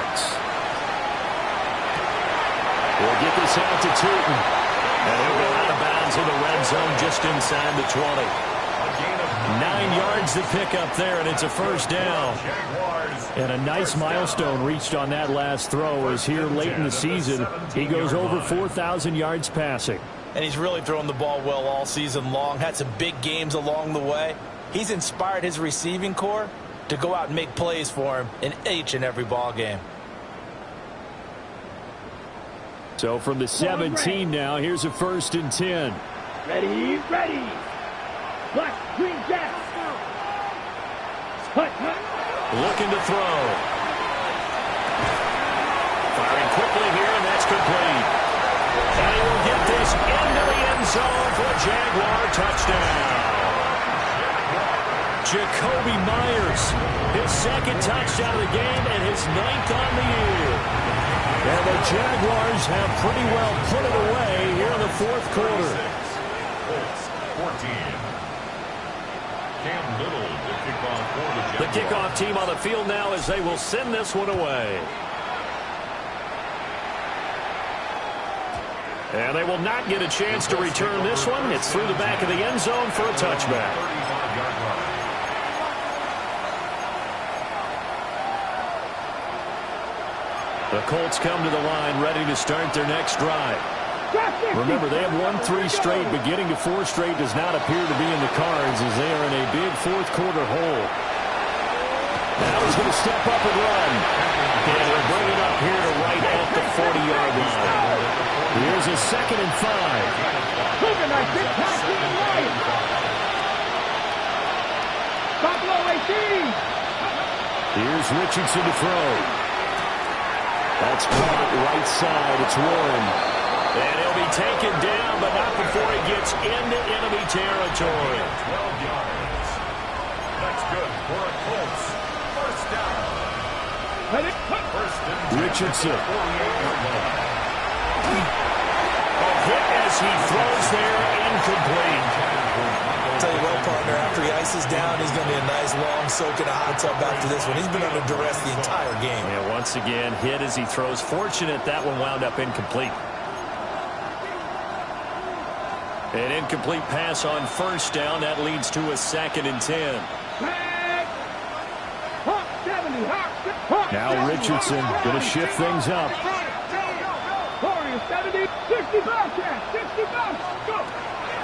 yards. We'll get this out to Tootin. And he'll go out of bounds in the red zone just inside the 20. 9 yards to pick up there, and it's a first down. And a nice milestone reached on that last throw as here late in the season, he goes over 4,000 yards passing. And he's really thrown the ball well all season long. Had some big games along the way. He's inspired his receiving corps to go out and make plays for him in each and every ball game. So from the 17 now, here's a 1st and 10. Ready, ready. Black, green, jack. Looking to throw. Firing quickly here, and that's complete. And he will get this into the end zone for a Jaguar touchdown. Jacoby Myers, his 2nd touchdown of the game and his 9th on the year. And the Jaguars have pretty well put it away here in the 4th quarter. 14. Cam Little, the kickoff for the Jaguars. The kickoff team on the field now as they will send this one away. And they will not get a chance to return this one. It's through the back of the end zone for a touchback. The Colts come to the line ready to start their next drive. Remember, they have won 3 straight, but getting to 4 straight does not appear to be in the cards as they are in a big 4th quarter hole. Now he's going to step up and run. And he'll bring it up here to right at the 40-yard line. Here's a 2nd and 5. Here's Richardson to throw. That's caught right side. It's Warren. And he'll be taken down, but not before he gets into enemy territory. 12 yards. That's good for a Colts. First down. Richardson. A hit as he throws there, incomplete. Tell you what, partner, after he ices down, he's going to be a nice long soak in a hot tub after this one. He's been under duress the entire game. And once again, hit as he throws. Fortunate that one wound up incomplete. An incomplete pass on 1st down. That leads to a 2nd and 10. Now Richardson going to shift things up.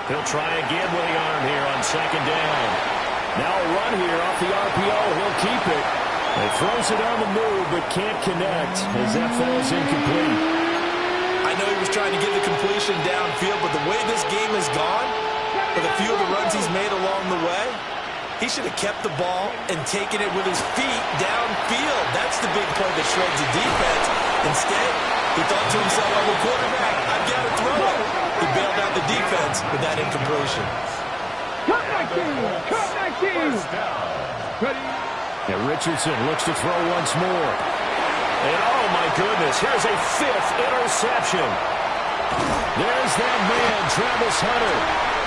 He'll try again with the arm here on 2nd down. Now a run here off the RPO. He'll keep it. He throws it on the move but can't connect as that falls incomplete. I know he was trying to get the completion downfield, but the way this game has gone, with a few of the runs he's made along the way, he should have kept the ball and taken it with his feet downfield. That's the big play that shreds the defense. Instead, he thought to himself, I'm a quarterback, I've got to throw it. He bailed out the defense with that incompletion. And Richardson looks to throw once more. And oh my goodness, here's a 5th interception. There's that man, Travis Hunter.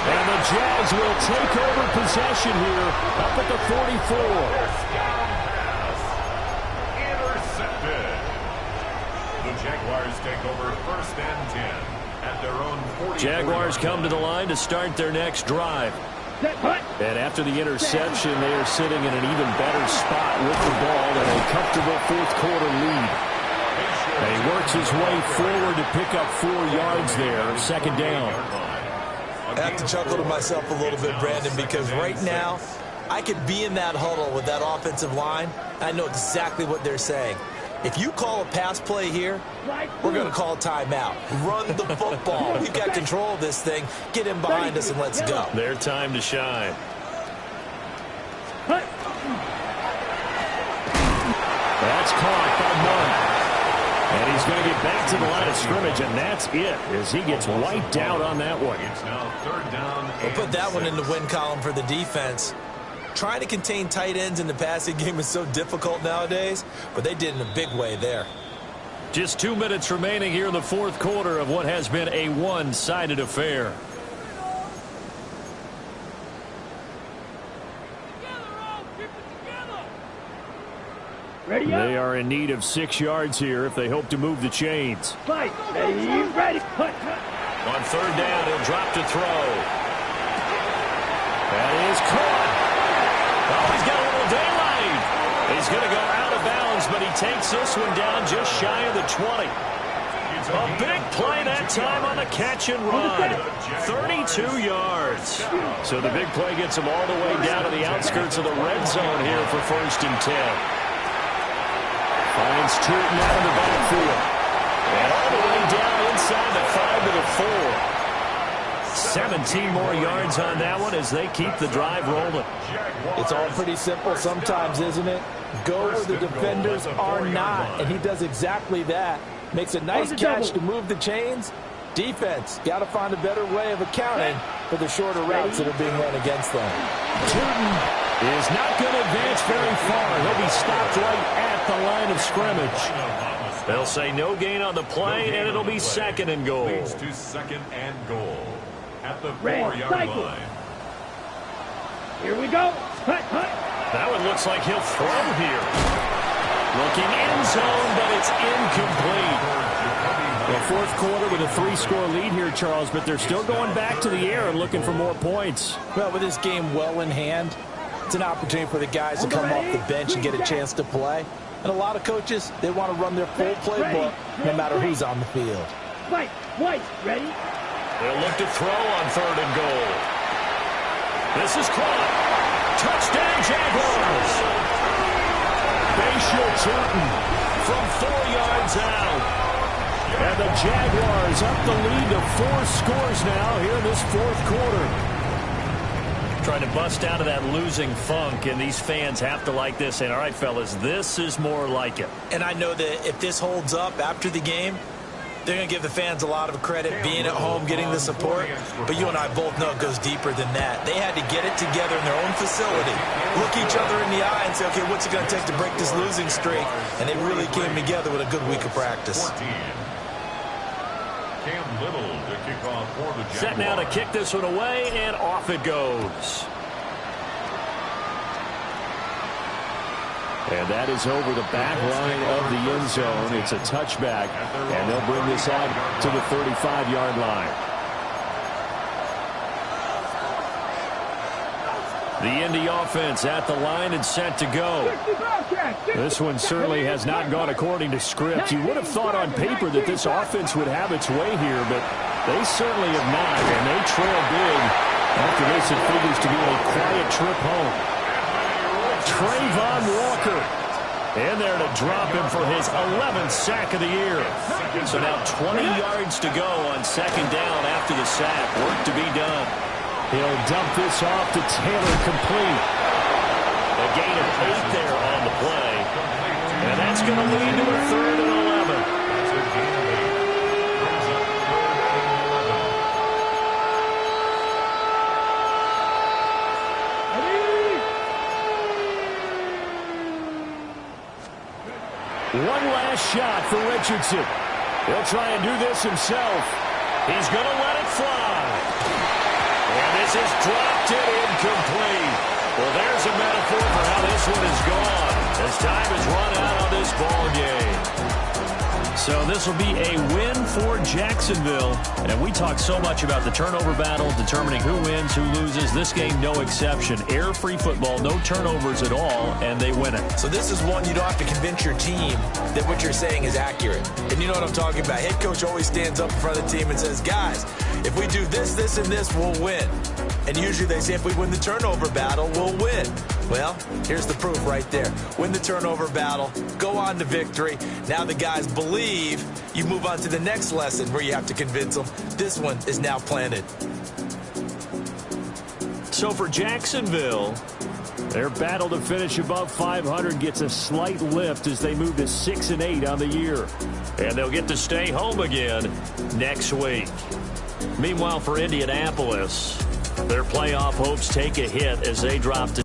And the Jags will take over possession here up at the 44. Intercepted. The Jaguars take over 1st and 10 at their own 40. Jaguars come to the line to start their next drive. And after the interception, they are sitting in an even better spot with the ball and a comfortable 4th quarter lead. And he works his way forward to pick up 4 yards there, 2nd down. I have to chuckle to myself a little bit, Brandon, because right now I could be in that huddle with that offensive line. I know exactly what they're saying. If you call a pass play here, we're going to call timeout. Run the football. We've got control of this thing. Get him behind us and let's go. Their time to shine. That's caught by Monk. And he's going to get back to the line of scrimmage, and that's it as he gets wiped out on that one. It's now 3rd down. We'll put that one in the win column for the defense. Trying to contain tight ends in the passing game is so difficult nowadays, but they did in a big way there. Just 2 minutes remaining here in the 4th quarter of what has been a one-sided affair. Ready up. They are in need of 6 yards here if they hope to move the chains. Fight. Ready. Put. On third down, he'll drop to throw. That is caught. Oh, he's got a little daylight. He's going to go out of bounds, but he takes this one down just shy of the 20. A big play that time on the catch and run. 32 yards. So the big play gets him all the way down to the outskirts of the red zone here for 1st and 10. Finds Turton out of the backfield. And all the way down inside the 5 to the 4. 17 more yards on that one as they keep the drive rolling. It's all pretty simple sometimes, isn't it? Go where the defenders are not, and he does exactly that. Makes a nice catch to move the chains. Defense, got to find a better way of accounting for the shorter routes that are being run against them. Turton is not going to advance very far. He'll be stopped right at the line of scrimmage. They'll say no gain on the play, and it'll be 2nd and goal. Leads to 2nd and goal at the 4-yard line. Here we go. Hut. That one looks like he'll throw here. Looking end zone, but it's incomplete. Well, 4th quarter with a 3-score lead here, Charles, but they're still going back to the air and looking for more points. Well, with this game well in hand, it's an opportunity for the guys to come off the bench and get a chance to play. And a lot of coaches, they want to run their full playbook no matter who's on the field. White, ready? They'll look to throw on 3rd and goal. This is caught. Touchdown, Jaguars. Bashir Turton from 4 yards out. And the Jaguars up the lead to 4 scores now here in this 4th quarter. Trying to bust out of that losing funk, and these fans have to like this. And all right, fellas, this is more like it. And I know that if this holds up after the game, they're going to give the fans a lot of credit being at home, getting the support. But you and I both know it goes deeper than that. They had to get it together in their own facility, look each other in the eye and say, okay, what's it going to take to break this losing streak? And they really came together with a good week of practice. Set now to kick this one away, and off it goes. And that is over the back line of the end zone. It's a touchback, and they'll bring this out to the 35-yard line. The Indy offense at the line and set to go. This one certainly has not gone according to script. You would have thought on paper that this offense would have its way here, but they certainly have not, and they trail big. After this, it figures to be a quiet trip home. Trayvon Walker in there to drop him for his 11th sack of the year. So now 20 yards to go on 2nd down after the sack. Work to be done. He'll dump this off to Taylor, complete. A gain of 8 there on the play. And that's going to lead to a 3rd and 11. One last shot for Richardson. He'll try and do this himself. He's going to let it fly. And this is dropped it incomplete. Well, there's a metaphor for how this one is gone as time has run out on this ball game. So this will be a win for Jacksonville. And we talk so much about the turnover battle, determining who wins, who loses. This game, no exception. Air-free football, no turnovers at all, and they win it. So this is one you don't have to convince your team that what you're saying is accurate. And you know what I'm talking about. Head coach always stands up in front of the team and says, guys, if we do this, this, and this, we'll win. And usually they say if we win the turnover battle, we'll win. Well, here's the proof right there. Win the turnover battle, go on to victory. Now the guys believe. You move on to the next lesson where you have to convince them. This one is now planted. So for Jacksonville, their battle to finish above 500 gets a slight lift as they move to 6-8 on the year. And they'll get to stay home again next week. Meanwhile, for Indianapolis, their playoff hopes take a hit as they drop to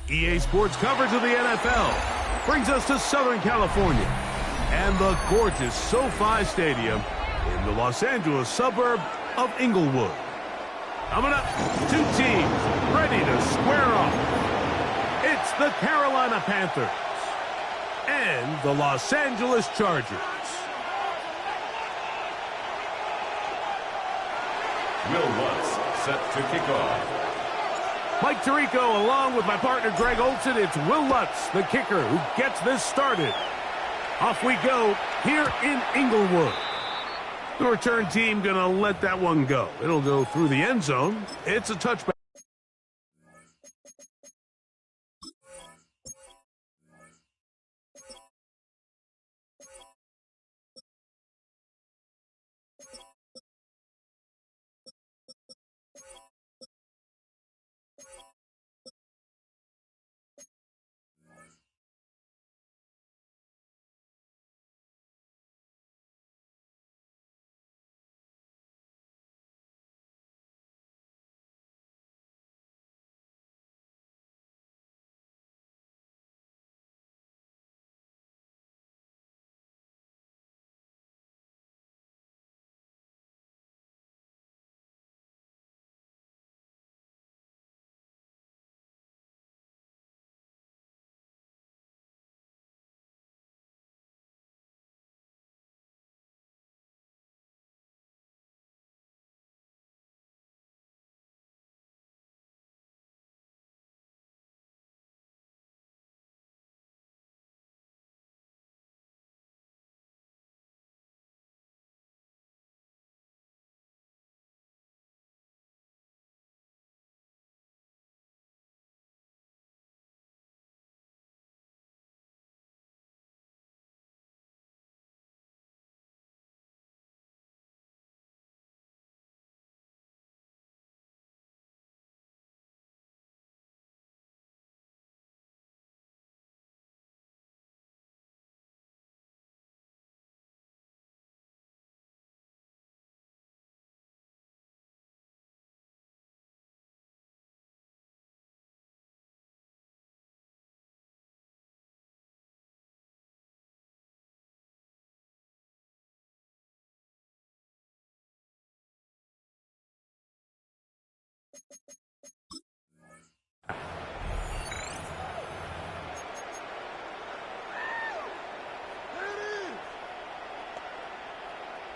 EA Sports coverage of the NFL brings us to Southern California and the gorgeous SoFi Stadium in the Los Angeles suburb of Inglewood. Coming up, two teams ready to square off. It's the Carolina Panthers and the Los Angeles Chargers. Will Lutz set to kick off. Mike Tirico along with my partner Greg Olson. It's Will Lutz, the kicker, who gets this started. Off we go here in Inglewood. The return team going to let that one go. It'll go through the end zone. It's a touchback.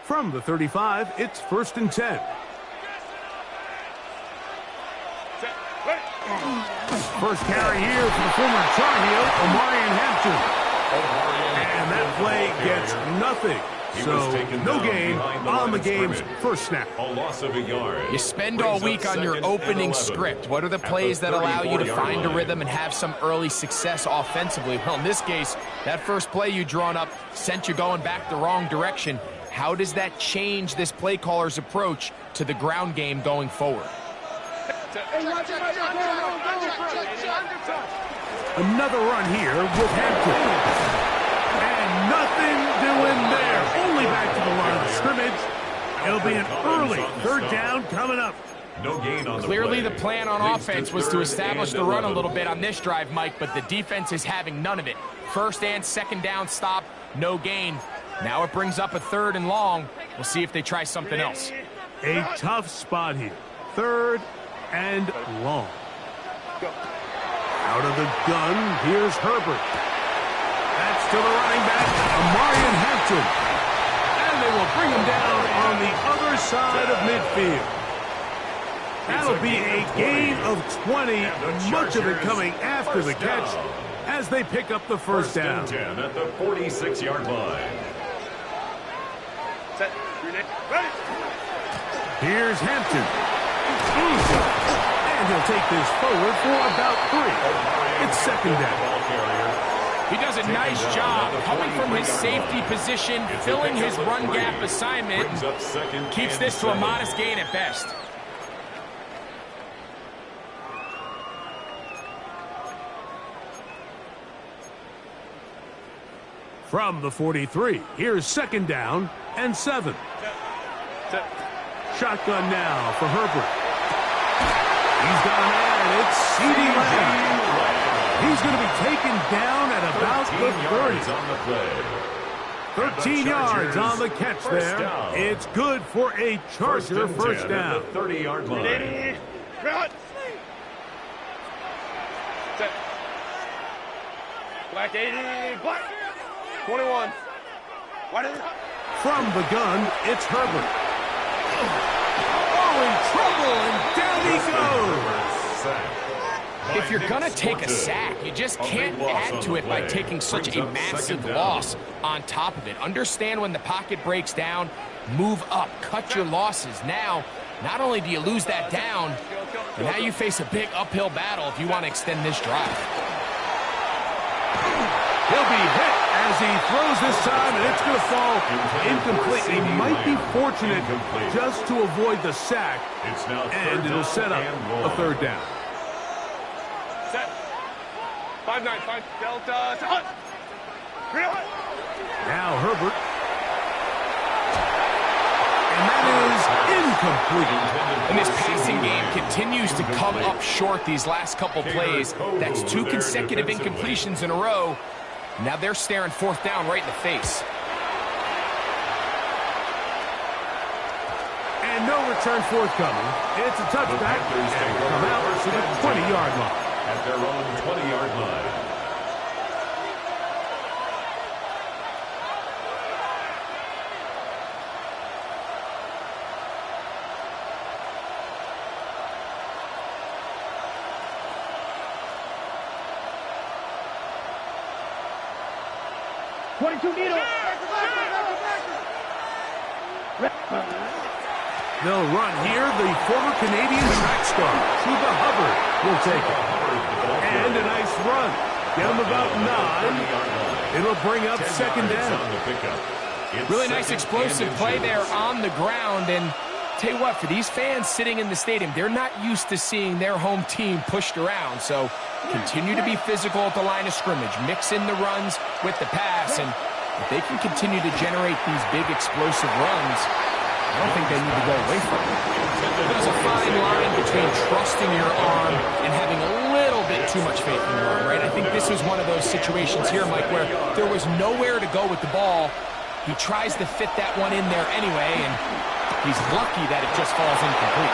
From the 35, it's 1st and 10. First carry here for the former Tar Heel, Omarion Hampton. And that play gets nothing. So, no gain on the game's first snap. A loss of a yard. You spend all week on your opening script. What are the plays that allow you to find a rhythm and have some early success offensively? Well, in this case, that first play you drawn up sent you going back the wrong direction. How does that change this play caller's approach to the ground game going forward? Another run here with Hampton. And nothing doing there. Only back to the line of scrimmage. It'll be an early 3rd down coming up. No gain on Clearly the the plan on offense was to establish the run a little bit on this drive, Mike, but the defense is having none of it. 1st and 2nd down stop, no gain. Now it brings up a 3rd and long. We'll see if they try something else. A tough spot here. 3rd and long. Out of the gun, here's Herbert. That's to the running back, Omarion Hampton. And they will bring him down on the other side of midfield. That'll be a gain of 20, much of it coming after the catch as they pick up the 1st down. 10 at the 46-yard line. Here's Hampton. And he'll take this forward for about 3. It's 2nd down. He does a nice job coming from his safety position, filling his run gap assignment, keeps this to a modest gain at best. From the 43, here's 2nd down and 7. Shotgun now for Herbert. He's got a man. It's C.D. Lamb. He's going to be taken down at about the 30. 13 yards on the catch there. It's good for a Charger 1st down. 30-yard line. Black 80, black 21. From the gun, it's Herbert. Oh, in trouble, and down he goes. If you're going to take a sack, you just can't add to it by taking such a massive loss on top of it. Understand when the pocket breaks down, move up, cut your losses. Now, not only do you lose that down, but now you face a big uphill battle if you want to extend this drive. He'll be hit as he throws this time, and it's going to fall incomplete. He might be fortunate just to avoid the sack, and it'll set up a 3rd down. Set. 5-9-5 Delta. Now Herbert. And that is incomplete. And this passing game continues to come up short these last couple plays. That's 2 consecutive incompletions in a row. Now they're staring 4th down right in the face. And no return forthcoming. It's a touchback, and come out to the 20-yard line. At their own 20-yard line. They'll run here. The former Canadian track star, Chuba Hubbard, will take it. And a nice run. Get him about 9. It'll bring up 2nd down. Really nice explosive play there on the ground. And tell you what, for these fans sitting in the stadium, they're not used to seeing their home team pushed around. So continue to be physical at the line of scrimmage. Mix in the runs with the pass. And if they can continue to generate these big explosive runs, I don't think they need to go away from it. There's a fine line between trusting your arm and having a little bit too much faith in your arm, right? I think this was one of those situations here, Mike, where there was nowhere to go with the ball. He tries to fit that one in there anyway, and he's lucky that it just falls incomplete.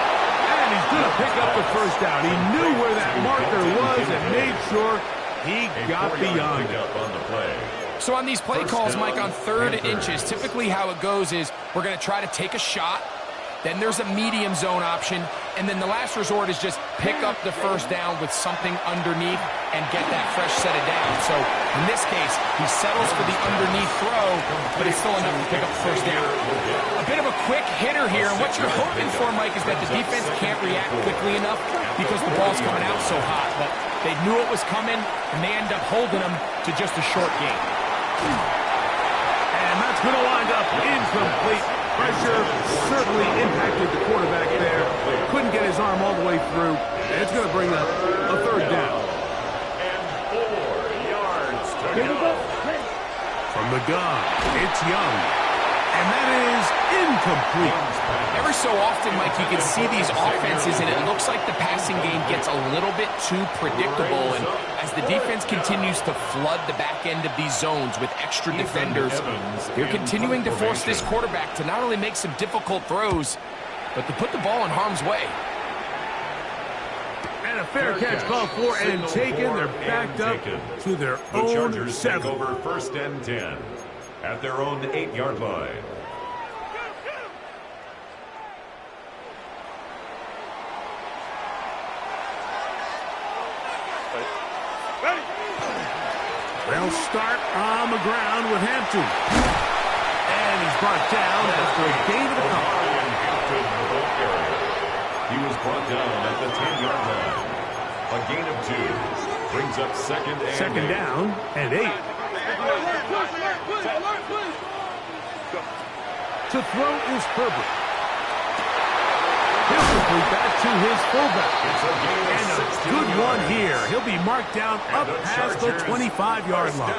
And he's going to pick up the first down. He knew where that marker was and made sure he got beyond it. On the play. So on these play calls, Mike, on 3rd and inches, typically how it goes is we're going to try to take a shot, then there's a medium zone option, and then the last resort is just pick up the first down with something underneath and get that fresh set of downs. So in this case, he settles for the underneath throw, but it's still enough to pick up the first down. A bit of a quick hitter here, and what you're hoping for, Mike, is that the defense can't react quickly enough because the ball's coming out so hot. But they knew it was coming, and they end up holding them to just a short gain. And that's going to wind up incomplete. Pressure certainly impacted the quarterback there. Couldn't get his arm all the way through. And it's going to bring up a 3rd down. And 4 yards to go. From the gun, it's Young. And that is incomplete. Every so often, Mike, you can see these offenses, and it looks like the passing game gets a little bit too predictable. And as the defense continues to flood the back end of these zones with extra defenders, they're continuing to force this quarterback to not only make some difficult throws, but to put the ball in harm's way. And a fair catch called for and taken. They're backed up to their own Chargers take 7. over 1st and 10 at their own 8-yard line. They'll start on the ground with Hampton. And he's brought down after a gain of a couple. He was brought down at the 10-yard line. A gain of 2 brings up 2nd and 2nd down and 8. To throw is Herbert. He'll complete that to his fullback. And a good one here. He'll be marked down up past the 25-yard line.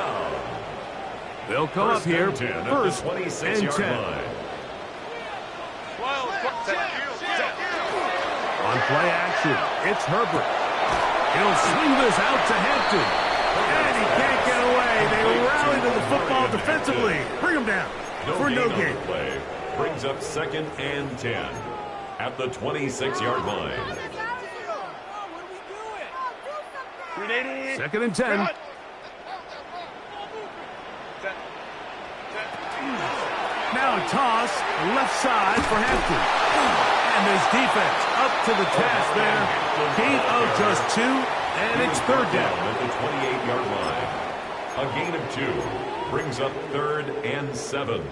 They'll come up here 1st and 10. On play action, it's Herbert. He'll swing this out to Hampton. And he can't get away. They rally to the football defensively. Bring him down for no gain. Play brings up 2nd and 10 at the 26-yard line. 2nd and 10. Now a toss, left side for Hampton. And his defense up to the task there. Gain of just 2, and it's 3rd down. At the 28-yard line. A gain of 2 brings up 3rd and 7.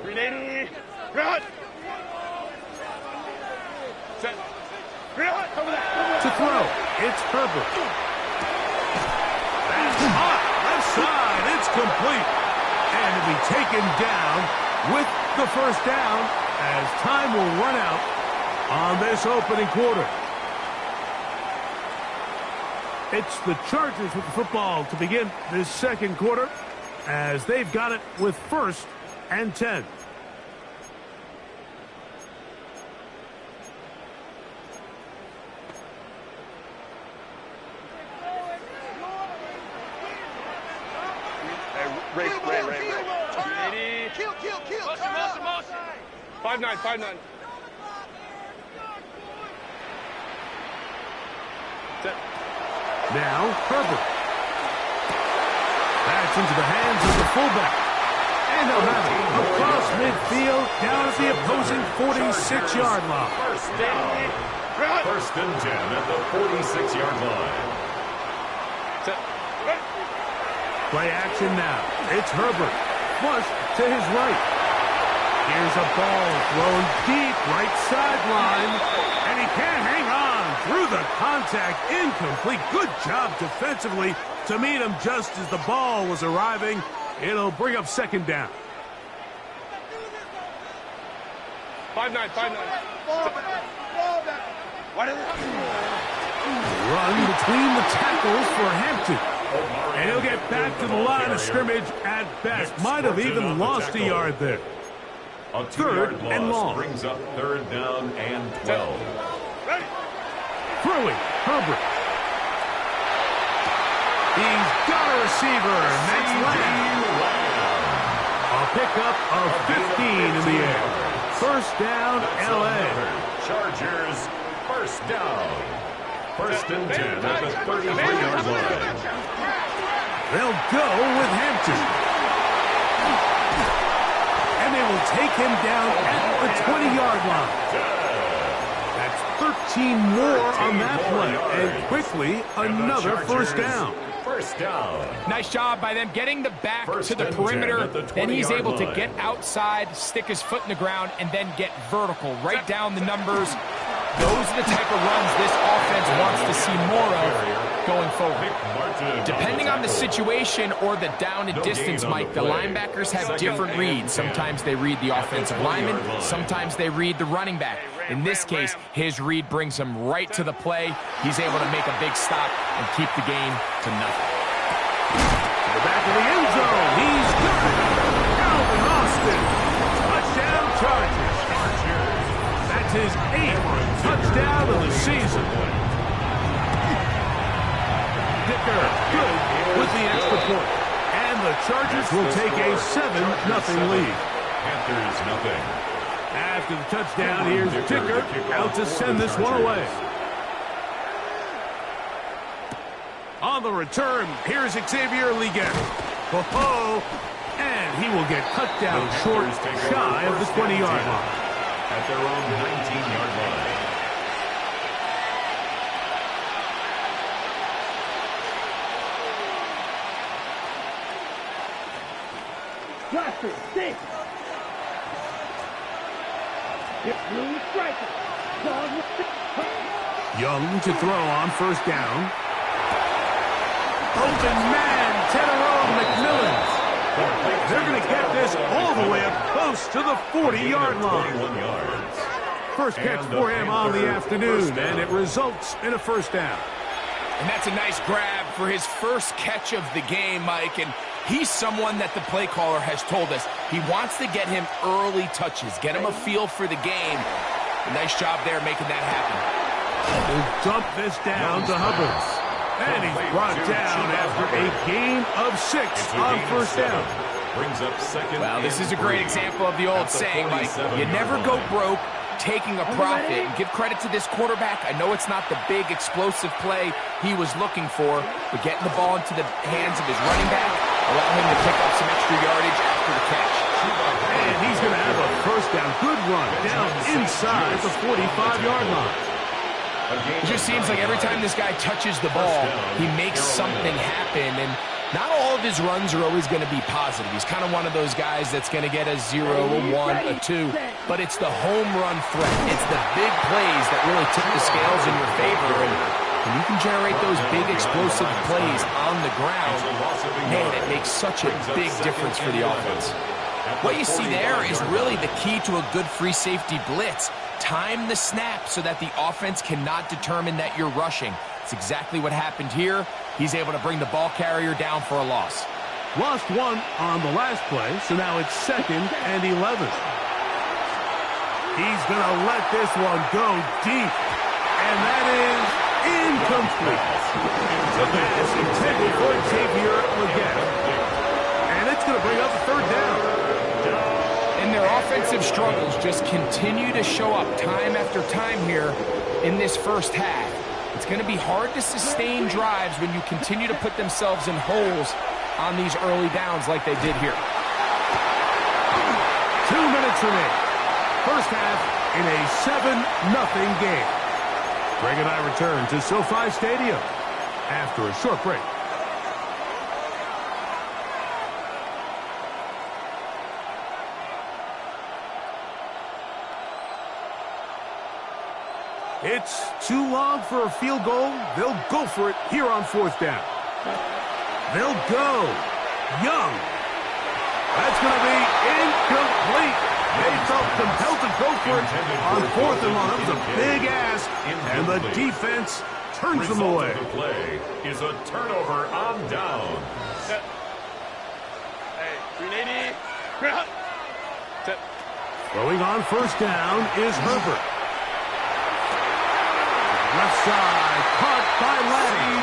380. Run. Set. Run. Over there. To throw, it's Herbert. That's hot. Left side, it's complete. And it'll be taken down with the first down as time will run out on this opening quarter. It's the Chargers with the football to begin this 2nd quarter as they've got it with 1st and 10. Ray. 380. Kill. Motion. 5-9. Set. Now, Herbert. That's into the hands of the fullback. And they'll have it across midfield down at the opposing 46-yard line. 1st and 10 at the 46-yard line. Set. Play action now. It's Herbert. Flush to his right. Here's a ball thrown deep right sideline. And he can't hang on through the contact. Incomplete. Good job defensively to meet him just as the ball was arriving. It'll bring up 2nd down. 5-9. Run between the tackles for Hampton. And he'll get back to the line of scrimmage at best. Might have even lost a yard there. A 3rd and long. Brings up 3rd down and 12. Throwing, Herbert. He's got a receiver, and that's Lamb. A pickup of 15 in the air. 1st down, L.A. Chargers First down. First and 10 at the 33-yard line. They'll go with Hampton. And they will take him down at the 20-yard line. That's 13 more on that play. And quickly, another first down. First down. Nice job by them getting the back to the perimeter. Then he's able to get outside, stick his foot in the ground, and then get vertical. Right down the numbers. Those are the type of runs this offense wants to see more of going forward. Depending on the situation or the down and distance, Mike, the linebackers have different reads. Sometimes they read the offensive lineman. Sometimes they read the running back. In this case, his read brings him right to the play. He's able to make a big stop and keep the game to nothing. To the back of the end zone. He's got it. Calvin Austin. Touchdown Chargers. That's his 8th touchdown of the season. Dicker good with the extra point. And the Chargers will take a 7-0 lead. Panthers nothing. After the touchdown, here's Dicker out to send this one away. On the return, here's Xavier Liggett. Ho-ho! And he will get cut down short, shy of the 20-yard line. At their own 19-yard line. Young to throw on first down. Open man, Tedderone McMillan. They're going to get this all the way up close to the 40-yard line. First catch for him on the afternoon, and it results in a first down. And that's a nice grab for his first catch of the game, Mike. And he's someone that the play caller has told us he wants to get him early touches, get him a feel for the game. A nice job there making that happen. He'll dump this down to Hubbard. And he's brought down after a gain of 6 on first down. Brings up second. Well, this is a great example of the old saying, Mike. You never go broke taking a profit. And give credit to this quarterback. I know it's not the big explosive play he was looking for, but getting the ball into the hands of his running back, allow him to pick up some extra yardage after the catch. And he's going to have a first down. Good run down inside the 45-yard line. It just seems like every time this guy touches the ball, he makes something happen. And not all of his runs are always going to be positive. He's kind of one of those guys that's going to get a 0, a 1, a 2. But it's the home run threat. It's the big plays that really tip the scales in your favor. And when you can generate those big explosive plays on the ground, man, it makes such a big difference for the offense. What you see there is really the key to a good free safety blitz. Time the snap so that the offense cannot determine that you're rushing. It's exactly what happened here. He's able to bring the ball carrier down for a loss. Lost 1 on the last play, so now it's 2nd and 11. He's going to let this one go deep. And that is incomplete. The pass intended for Xavier Liggett. And it's going to bring up a third down. And their offensive struggles just continue to show up time after time here in this first half. It's going to be hard to sustain drives when you continue to put themselves in holes on these early downs like they did here. 2 minutes remaining. First half in a 7-0 game. Greg and I return to SoFi Stadium after a short break. It's too long for a field goal. They'll go for it here on fourth down. They'll go. Young. That's going to be incomplete. They felt compelled to go for it on 4th and 1. That was a big ask, and the defense turns them away. The play is a turnover on down. Hey, 380. Throwing on first down is Herbert. Left side, caught by Laddie.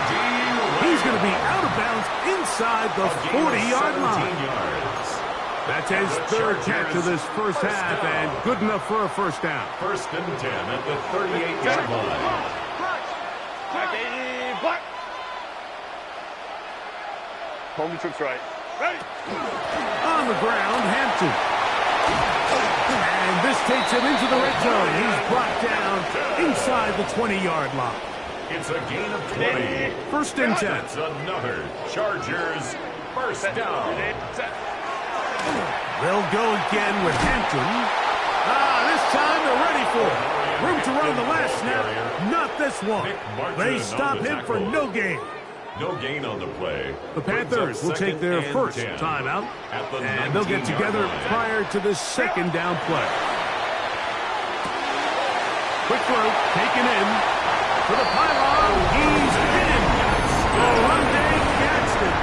He's going to be out of bounds inside the 40-yard line. That's his third catch of this first half, and good enough for a first down. 1st and 10 at the 38-yard line. Block. Home the trips right. Ready. On the ground, Hampton. And this takes him into the red zone. He's brought down inside the 20-yard line. It's a gain of 20. 1st and 10. That's another Chargers first down. They'll go again with Hampton. This time they're ready for it. Room to run the last snap. Not this one. They stop him for no gain. No gain on the play. The Panthers will take their first timeout, and they'll get together prior to the second down play. Quick throw, taken in. For the pylon, he's in. Orlando Gadsden.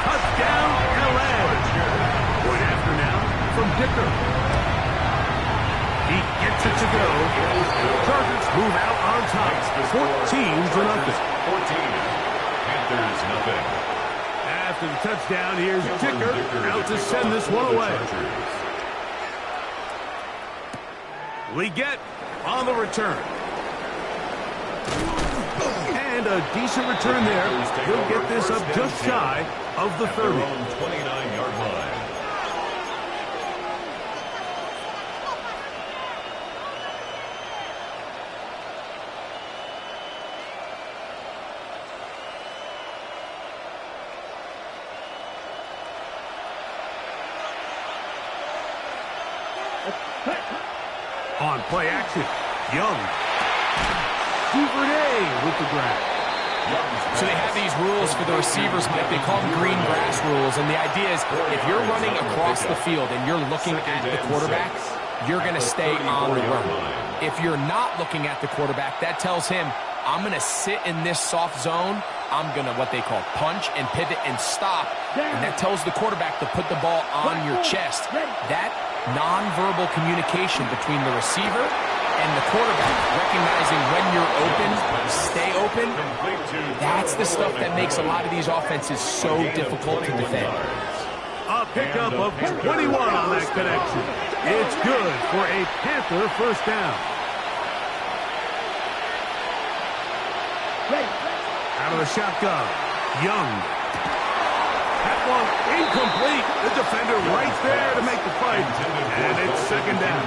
Touchdown, L.A. Point after now from Dicker. He gets it to go. Chargers move out on top. 14-0. 14. Panthers nothing. After the touchdown, here's Dicker out to send this one away. We get on the return. And a decent return there. He'll get this up just shy of the 30. 29-yard line. On play action, Young. Duvernay with the grab. So they have these rules for the receivers, Mike. They call them green grass rules. And the idea is if you're running across the field and you're looking at the quarterback, you're going to stay on the run. If you're not looking at the quarterback, that tells him, I'm going to sit in this soft zone. I'm going to what they call punch and pivot and stop. And that tells the quarterback to put the ball on your chest. That nonverbal communication between the receiver and the quarterback, recognizing when you're open, stay open, that's the stuff that makes a lot of these offenses so difficult to defend. A pickup of 21 on that connection. It's good for a Panther first down. Out of the shotgun, Young. That one incomplete. The defender right there to make the fight. And it's second down.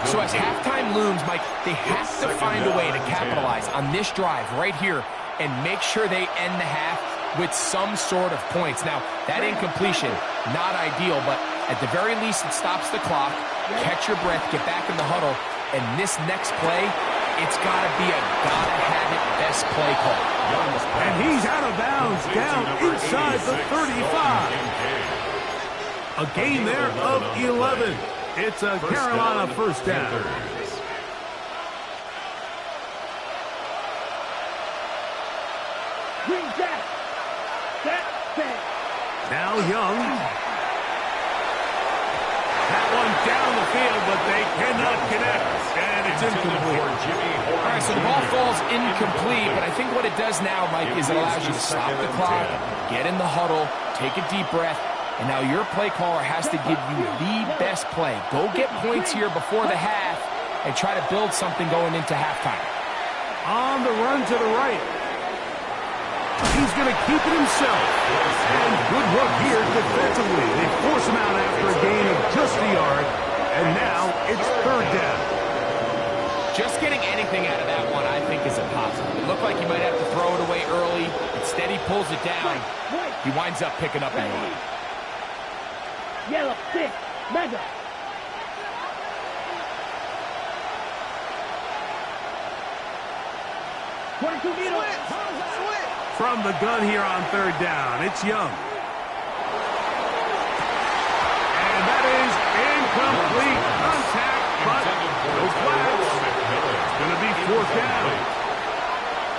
So as halftime looms, Mike, they have to find a way to capitalize on this drive right here and make sure they end the half with some sort of points. Now, that incompletion, not ideal, but at the very least it stops the clock. Catch your breath, get back in the huddle, and this next play, it's got to be a gotta-have-it best play call. And he's out of bounds, down inside the 35. A gain there of 11. It's a Carolina first down. Now Young. That one down the field, but they cannot connect. And it's incomplete. All right, so the ball falls incomplete, but I think what it does now, Mike, is it allows you to stop the clock, get in the huddle, take a deep breath, and now your play caller has to give you the best play. Go get points here before the half and try to build something going into halftime. On the run to the right. He's going to keep it himself. And good work here defensively. They force him out after a gain of just a yard. And now it's third down. Just getting anything out of that one, I think, is impossible. It looked like he might have to throw it away early. Instead, he pulls it down. He winds up picking up a yard. Yellow, stick, mega. From the gun here on third down, it's Young. And that is incomplete. Contact, but no flags. It's going to be fourth down.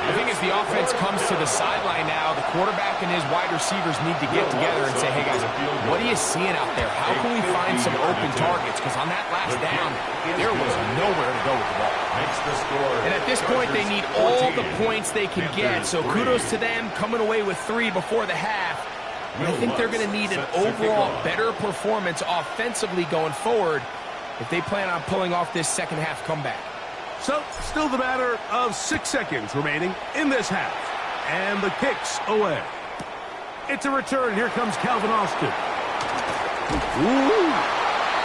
I think as the offense comes to the sideline now, the quarterback and his wide receivers need to get together and say, hey, guys, what are you seeing out there? How can we find some open targets? Because on that last down, there was nowhere to go with the ball. And at this point, they need all the points they can get. So kudos to them coming away with 3 before the half. I think they're going to need an overall better performance offensively going forward if they plan on pulling off this second half comeback. So, still the matter of 6 seconds remaining in this half. And the kick's away. It's a return. Here comes Calvin Austin. Ooh.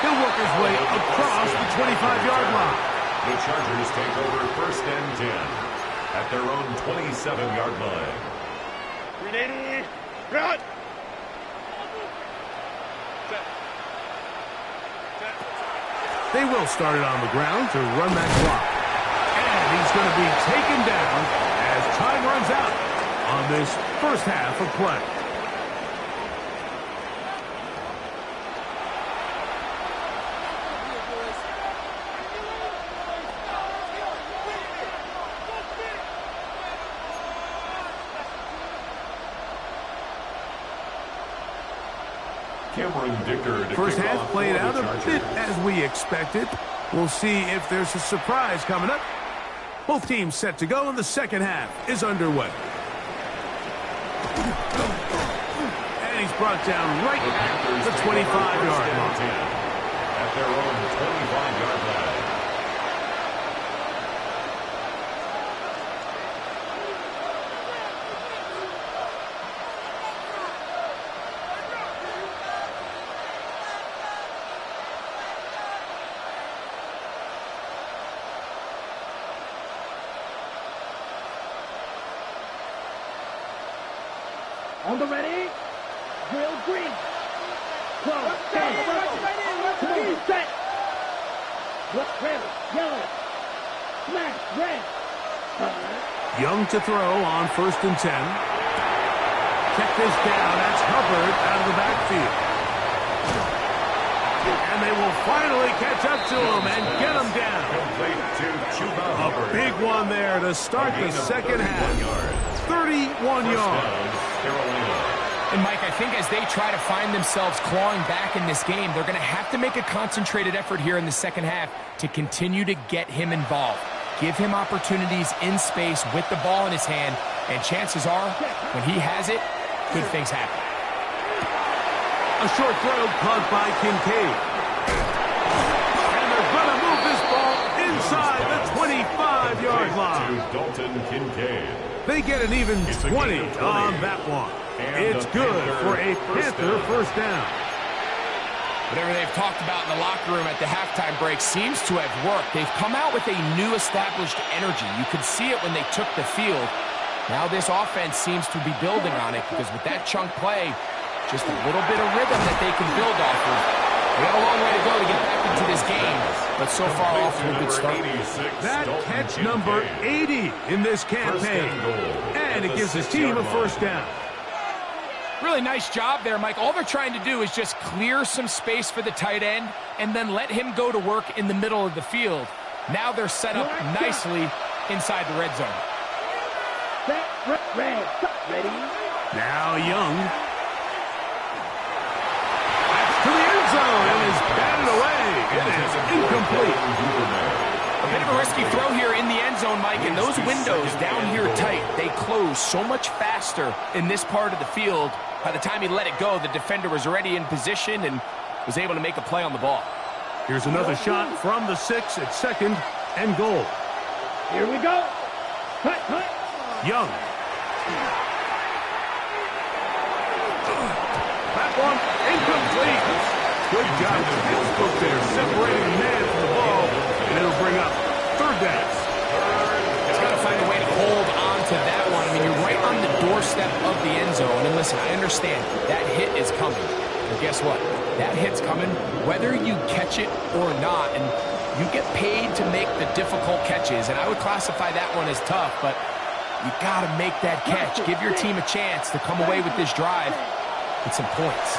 He'll work his way across the 25-yard line. The Chargers take over first and 10 at their own 27-yard line. Ready, run! They will start it on the ground to run that clock. And he's going to be taken down as time runs out on this first half of play. First half played out a bit as we expected. We'll see if there's a surprise coming up. Both teams set to go, and the second half is underway. And he's brought down right at the 25-yard line. At their own 25-yard line. On the ready, drill green. 12, 10, smooth set. Red, yellow, smash, red. Young to throw on first and 10. Check this down. That's Hubbard out of the backfield. And they will finally catch up to him and get him down. A big one there to start the second half. 31 yards. And, Mike, I think as they try to find themselves clawing back in this game, they're going to have to make a concentrated effort here in the second half to continue to get him involved. Give him opportunities in space with the ball in his hand, and chances are, when he has it, good things happen. A short throw caught by Kincaid. And they're going to move this ball inside the 25-yard line. To Dalton Kincaid. They get an even 20 on that one. It's good for a Panther first down. Whatever they've talked about in the locker room at the halftime break seems to have worked. They've come out with a new established energy. You could see it when they took the field. Now this offense seems to be building on it because with that chunk play, just a little bit of rhythm that they can build off of. They got a long way to go to get back into this game, but so far off to a good start. That catch number 80 in this campaign, and it gives his team a first down. Really nice job there, Mike. All they're trying to do is just clear some space for the tight end and then let him go to work in the middle of the field. Now they're set up nicely inside the red zone. Ready. Now Young. That's to the end zone and is batted away. It is incomplete. A bit of a risky throw here in the end zone, Mike, and those windows down here tight, they close so much faster in this part of the field. By the time he let it go, the defender was already in position and was able to make a play on the ball. Here's another shot from the 6 at second and goal. Here we go. Cut. Young. That one incomplete. Good job to Pittsburgh there, separating the man from the ball, and it'll bring up third down. He's got to find a way to hold on to that one. I mean, you're right on the doorstep of the end zone. And listen, I understand that hit is coming. But guess what? That hit's coming whether you catch it or not. And you get paid to make the difficult catches. And I would classify that one as tough, but you got to make that catch. Give your team a chance to come away with this drive with some points.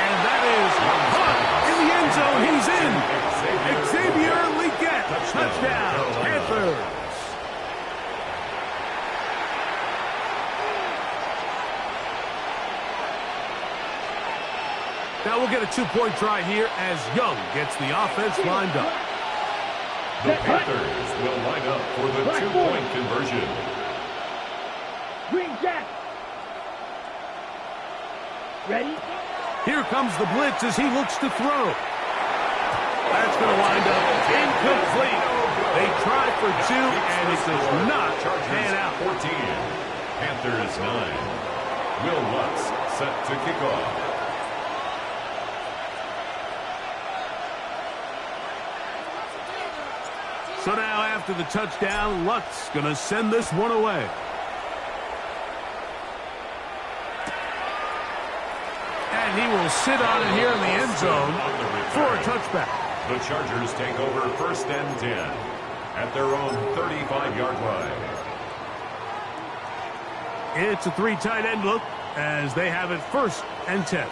And that is caught in the end zone. He's in. Xavier Legette. Touchdown, Panthers. Now we'll get a two-point try here as Young gets the offense lined up. The Panthers will line up for the two-point conversion. Green Jack. Ready? Here comes the blitz as he looks to throw. That's going to wind up incomplete. They tried for 2, and it does not pan out. 14. Panthers 9. Will Lutz set to kick off. So now after the touchdown, Lutz going to send this one away. And he will sit on it here in the end zone for a touchback. The Chargers take over 1st and 10 at their own 35-yard line. It's a 3 tight end look as they have it 1st and 10.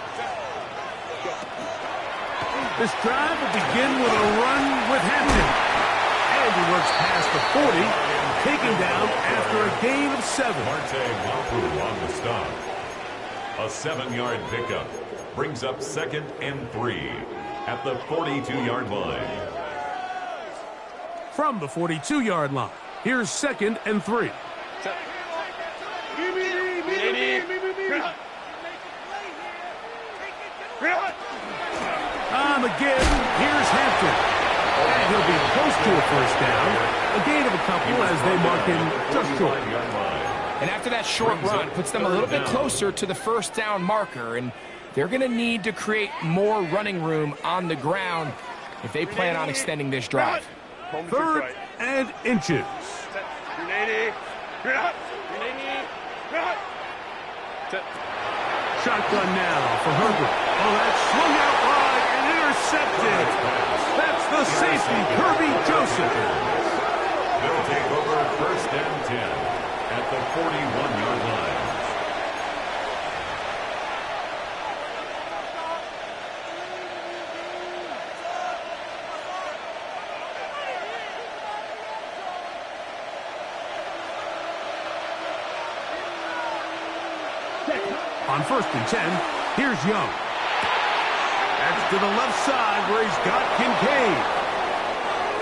This drive will begin with a run with Hampton. And he works past the 40, taken down after a gain of 7. Marte Wapu on the stop. A 7-yard pickup brings up 2nd and 3 at the 42-yard line. From the 42-yard line, here's 2nd and 3. On the give, here's Hampton. And he'll be close to a 1st down. A gain of a couple as they mark him just short. And after that short run, puts them a little bit closer to the 1st down marker. And they're going to need to create more running room on the ground if they plan on extending this drive. 3rd and inches. Shotgun now for Herbert. Oh, that's swung out wide and intercepted. That's the safety, Kirby Joseph. They'll take over 1st and 10 at the 41-yard line. On 1st and 10, here's Young. That's to the left side where he's got Kincaid.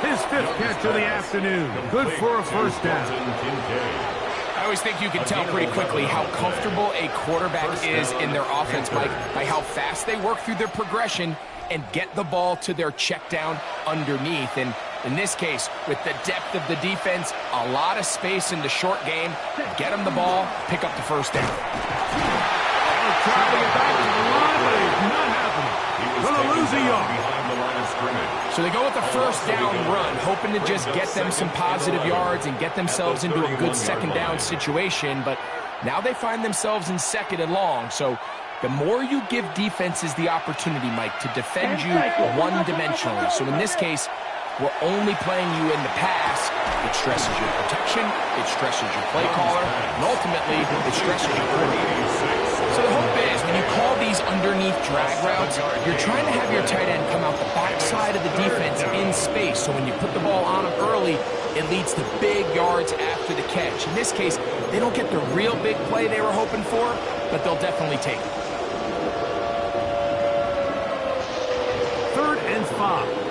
His 5th catch of the afternoon. Good for a 1st down. I always think you can tell pretty quickly how comfortable a quarterback is in their offense, Mike, by how fast they work through their progression and get the ball to their check down underneath. And in this case, with the depth of the defense, a lot of space in the short game, get them the ball, pick up the 1st down. Trying to get back to the line, but it's not happening. Going to lose a yard. Behind the line of scrimmage. So they go with the 1st down run, hoping to just get them some positive yards and get themselves into a good 2nd down situation. But now they find themselves in 2nd and long. So the more you give defenses the opportunity, Mike, to defend you one-dimensionally. So in this case, we're only playing you in the pass. It stresses your protection, it stresses your play caller, and ultimately, it stresses your quarterback. So the hope is, when you call these underneath drag routes, you're trying to have your tight end come out the backside of the defense in space. So when you put the ball on him early, it leads to big yards after the catch. In this case, they don't get the real big play they were hoping for, but they'll definitely take it. 3rd and 5.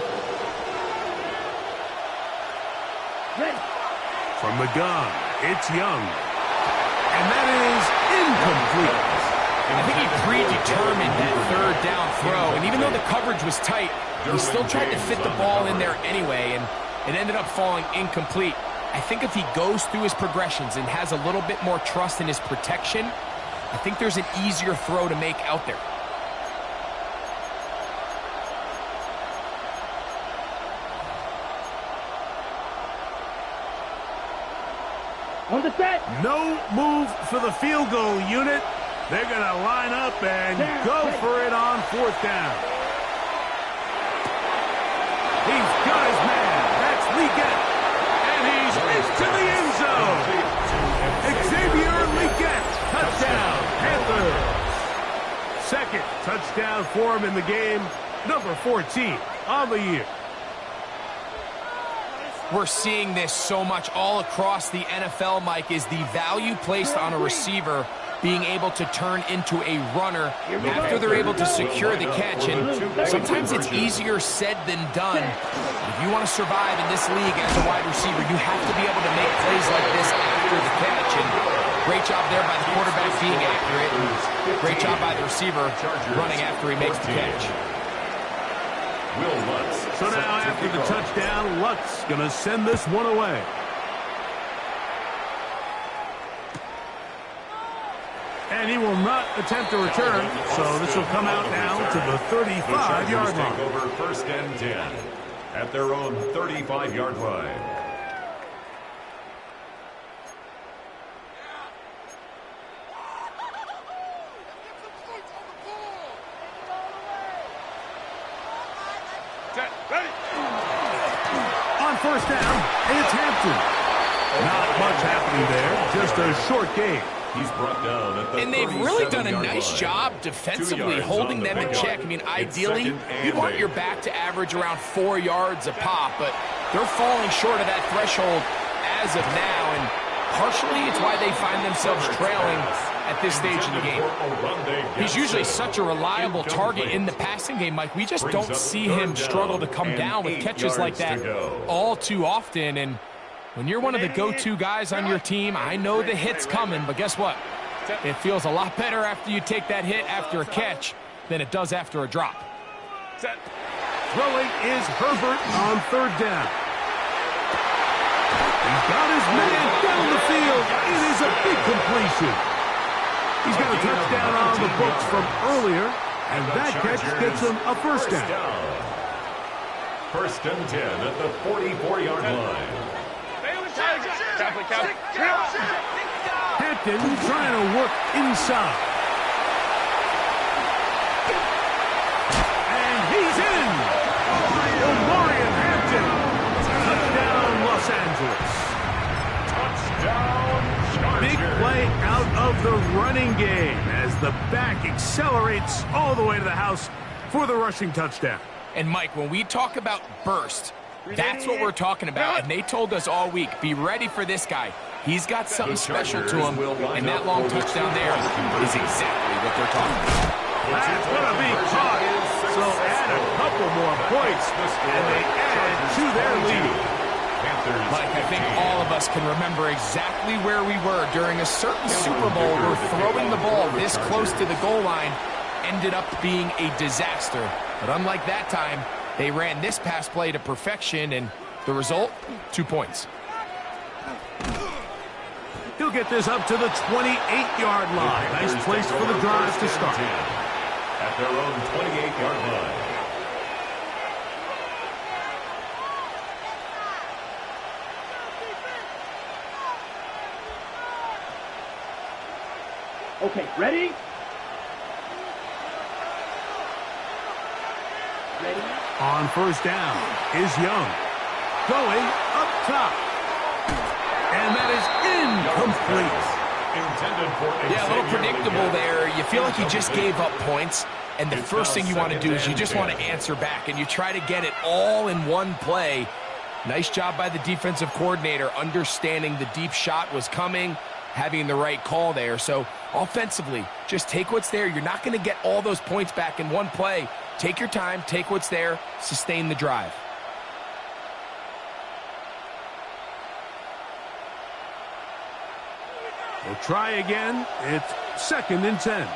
From the gun, it's Young. And that is incomplete. I think he predetermined that 3rd down throw, and even though the coverage was tight, he still tried to fit the ball in there anyway, and it ended up falling incomplete. I think if he goes through his progressions and has a little bit more trust in his protection, I think there's an easier throw to make out there. On the set. No move for the field goal unit. They're going to line up and go for it on 4th down. He's got his man. That's Leggett. And he's into the end zone. Xavier Leggett. Touchdown, Panthers. 2nd touchdown for him in the game. Number 14 on the year. We're seeing this so much all across the NFL, Mike, is the value placed on a receiver being able to turn into a runner after they're able to secure the catch. And sometimes it's easier said than done. If you want to survive in this league as a wide receiver, you have to be able to make plays like this after the catch. And Great job there by the quarterback being accurate. Great job by the receiver running after he makes the catch. So now after the touchdown, Lutz going to send this one away. And he will not attempt a return, so this will come out now to the 35-yard line. Take over 1st and 10 at their own 35-yard line. On 1st down, it's Hampton. Not much happening there, just a short gain. He's brought down at the And they've really done a nice line. job defensively holding them in check. I mean, ideally, you want your back to average around 4 yards a pop, but they're falling short of that threshold as of now, and partially it's why they find themselves trailing at this stage in the game. He's usually such a reliable target in the passing game, Mike. We just don't see him struggle to come down with catches like that all too often, and when you're one of the go-to guys on your team, I know the hit's coming, but guess what? It feels a lot better after you take that hit after a catch than it does after a drop. Throwing is Herbert on 3rd down. He's got his man down the field. It is a big completion. He's got a touchdown on the books from earlier, and that catch gets him a 1st down. 1st and 10 at the 44-yard line. Hampton trying to work inside. And he's in! Omarion Hampton. Touchdown, Los Angeles. Touchdown, Big play out of the running game as the back accelerates all the way to the house for the rushing touchdown. And Mike, when we talk about burst, that's what we're talking about, and they told us all week, be ready for this guy. He's got something special to him, and that long touchdown there is exactly what they're talking about. That's going to be caught, so add a couple more points, and they add to their lead. Mike, I think all of us can remember exactly where we were during a certain Super Bowl where throwing the ball this close to the goal line ended up being a disaster. But unlike that time, they ran this pass play to perfection, and the result, 2 points. He'll get this up to the 28-yard line. Nice place for the drive to start. At their own 28-yard line. Okay, ready? Ready? On 1st down is Young. Going up top. And that is incomplete. Yeah, a little predictable there. You feel like you just gave up points, and the first thing you want to do is you just want to answer back, and you try to get it all in one play. Nice job by the defensive coordinator understanding the deep shot was coming, having the right call there. So offensively, just take what's there. You're not going to get all those points back in one play. Take your time, take what's there, sustain the drive. We'll try again. It's 2nd and 10.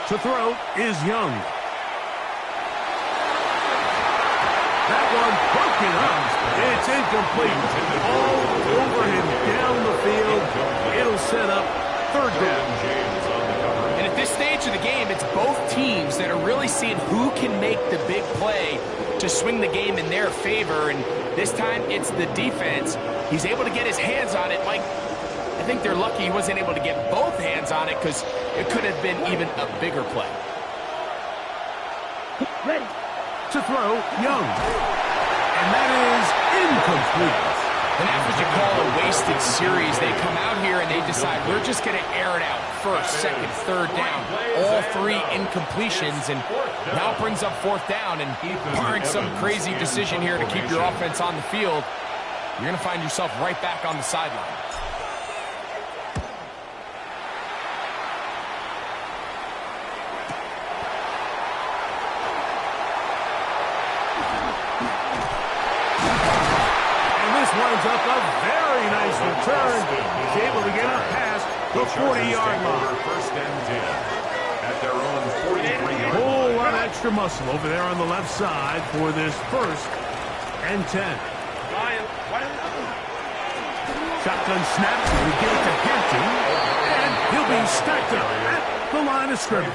To throw is Young. That one broken up. It's incomplete. All over him down the field. It'll set up 3rd down. And at this stage of the game, it's both teams that are really seeing who can make the big play to swing the game in their favor. And this time, it's the defense. He's able to get his hands on it. Mike, I think they're lucky he wasn't able to get both hands on it because it could have been even a bigger play. Ready. To throw, Young. And that is incomplete. And that's what you call a wasted series. They come out here and they decide, we're just going to air it out. 1st, 2nd, 3rd down. All 3 incompletions, and now it brings up 4th down. And barring some crazy decision here to keep your offense on the field, you're going to find yourself right back on the sideline. winds up a very nice return. He's able to get up past the 40-yard line. First and 10 at their own 43-yard line. Whole lot of extra muscle over there on the left side for this first and 10. Shotgun snap. We get it to Hampton. And he'll be stacked up at the line of scrimmage.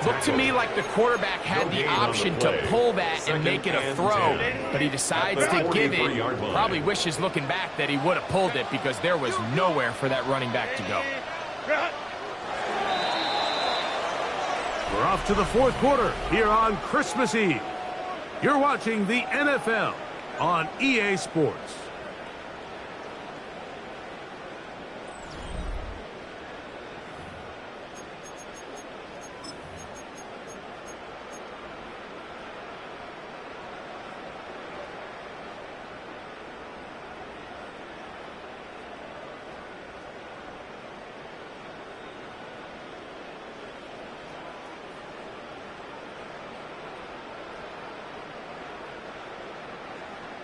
Looked to me like the quarterback had the option to pull that and make it a throw, but he decides to give it. Probably wishes looking back that he would have pulled it because there was nowhere for that running back to go. We're off to the fourth quarter here on Christmas Eve. You're watching the NFL on EA Sports.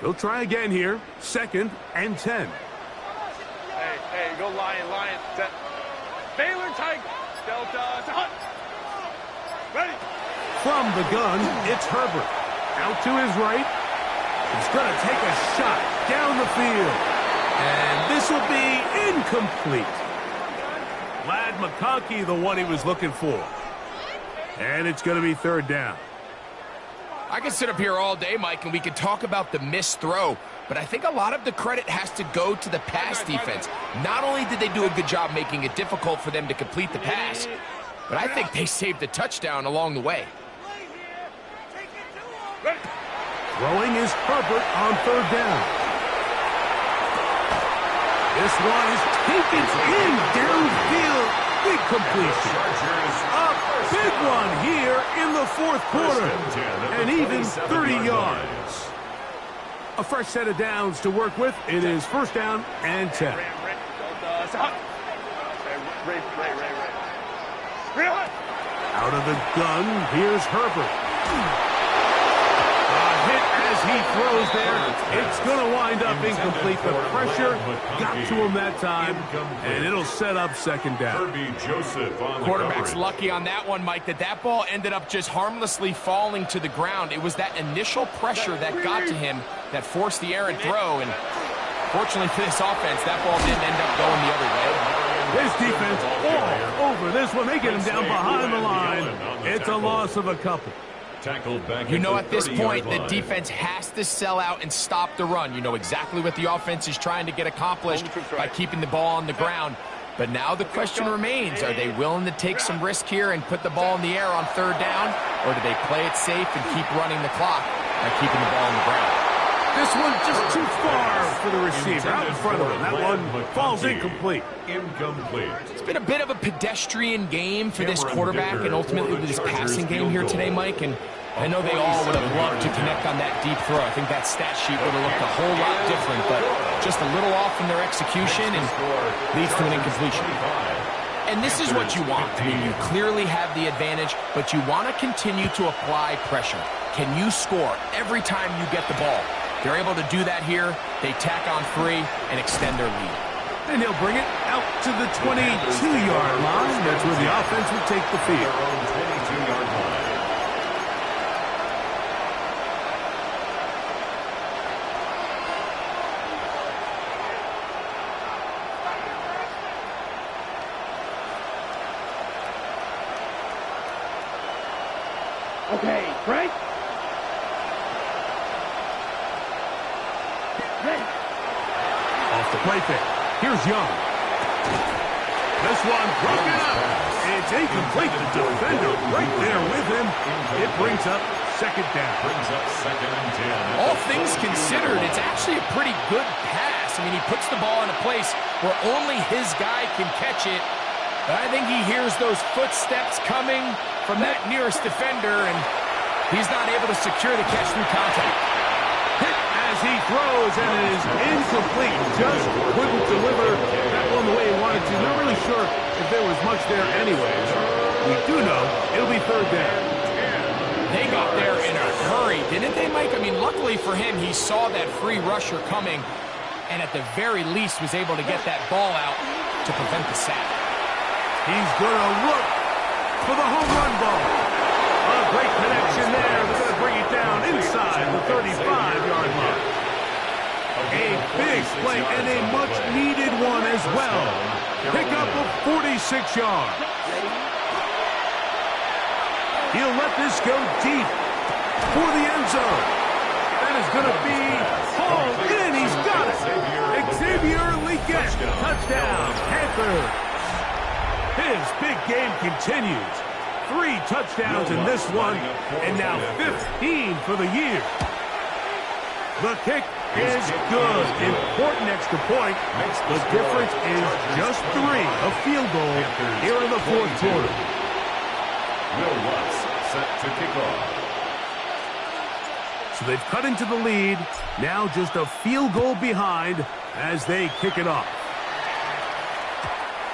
They'll try again here. Second and 10. Hey, go Lion. Set. Baylor Tiger. Delta to Hunt. Ready. From the gun, it's Herbert. Out to his right. He's going to take a shot down the field. And this will be incomplete. Lad McConkey, the one he was looking for. And it's going to be third down. I could sit up here all day, Mike, and we could talk about the missed throw, but I think a lot of the credit has to go to the pass defense. Not only did they do a good job making it difficult for them to complete the pass, but I think they saved the touchdown along the way. Throwing is Herbert on third down. This one is taken in downfield. Big completion. A big one here in the fourth quarter. And even 30 yards. A fresh set of downs to work with. It is first down and 10. Out of the gun, here's Herbert. As he throws there, it's going to wind up incomplete. The pressure got to him that time, and it'll set up second down. Quarterback's lucky on that one, Mike, that ball ended up just harmlessly falling to the ground. It was that initial pressure that got to him that forced the errant throw, and fortunately for this offense, that ball didn't end up going the other way. This defense all over this one. They get him down behind the line. It's a loss of a couple. You know, at this point, the defense has to sell out and stop the run. You know exactly what the offense is trying to get accomplished by keeping the ball on the ground. But now the question remains, are they willing to take some risk here and put the ball in the air on third down? Or do they play it safe and keep running the clock by keeping the ball on the ground? This one just too far for the receiver. Out in front of him. That one falls incomplete. It's been a bit of a pedestrian game for this quarterback and ultimately this passing game here today, Mike. And I know they all would have loved to connect on that deep throw. I think that stat sheet would have looked a whole lot different, but just a little off in their execution and leads to an incompletion. And this is what you want. I mean, you clearly have the advantage, but you want to continue to apply pressure. Can you score every time you get the ball? They're able to do that here. They tack on 3 and extend their lead. And he'll bring it out to the 22-yard line. That's where the offense will take the field. 22-yard line. Okay, Frank. Off the play fake. Here's Young. This one broken up. It's incomplete. The defender right there with him. It brings up second down. All things considered, it's actually a pretty good pass. I mean, he puts the ball in a place where only his guy can catch it. But I think he hears those footsteps coming from that nearest defender, and he's not able to secure the catch through contact. As he throws, and it is incomplete. Just couldn't deliver that one the way he wanted to. Not really sure if there was much there anyways. We do know it'll be third down. They got there in a hurry, didn't they, Mike? I mean, Luckily for him, he saw that free rusher coming, and at the very least was able to get that ball out to prevent the sack. He's going to look for the home run ball. A great connection there. They're going to bring it down inside the 35-yard line. A big play and a much-needed one as well. Pickup of 46 yards. He'll let this go deep for the end zone. That is going to be hauled in. He's got it. Xavier Legette, touchdown, Panthers. His big game continues. 3 touchdowns in this one, and now 15 for the year. The kick is good. Important extra point. The difference is just 3. A field goal here in the fourth quarter. Will Lutz set to kick off. So they've cut into the lead. Now just a field goal behind as they kick it off.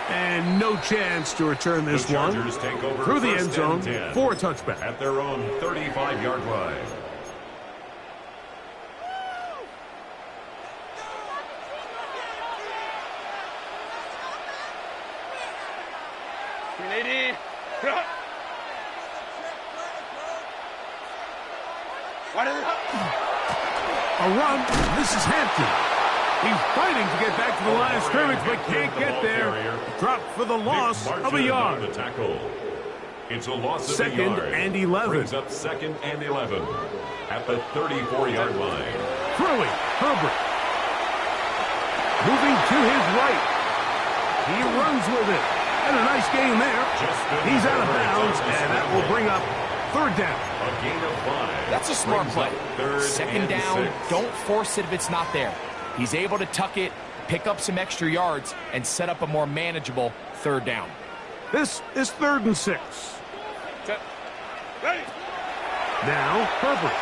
And no chance to return this one through the end zone for a touchback. At their own 35-yard line. A run. This is Hampton. He's fighting to get back to the line of scrimmage, but can't get there. Dropped for the loss of a yard. It's a loss of second a yard. And 11. Brings up 2nd and 11 at the 34-yard line. Throwing, Herbert. Moving to his right. He runs with it. And a nice game there. He's out of bounds, and that will bring up 3rd down. A gain of 5. That's a smart play. 2nd down, 6. don't force it if it's not there. He's able to tuck it, pick up some extra yards, and set up a more manageable 3rd down. This is 3rd and 6. Ready. Now, Herbert.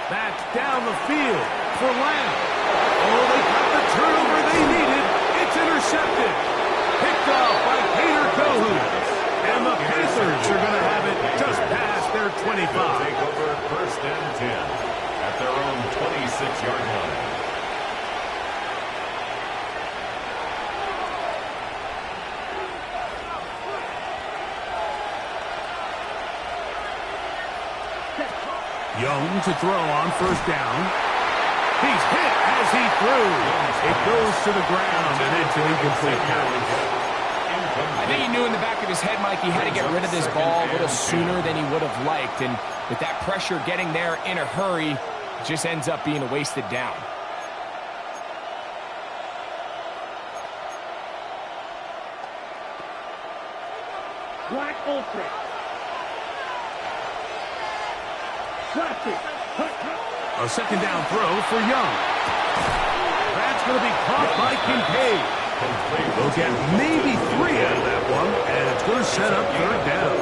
That's down the field for Lamb. Oh, they got the turnover they needed. It's intercepted. Picked off by Peter Cohu. And the Panthers are going to have it just past their 25. Take over 1st and 10 at their own 26-yard line. Young to throw on 1st down. He's hit as he threw. It goes to the ground, and it's an incomplete pass. I think he knew in the back of his head, Mike, he had to get rid of this ball a little sooner than he would have liked. And with that pressure getting there in a hurry, it just ends up being a wasted down. Black Ultra. A 2nd down throw for Young. That's going to be caught by Kincaid. They'll get maybe 3 out of that one, and it's going to set up 3rd down.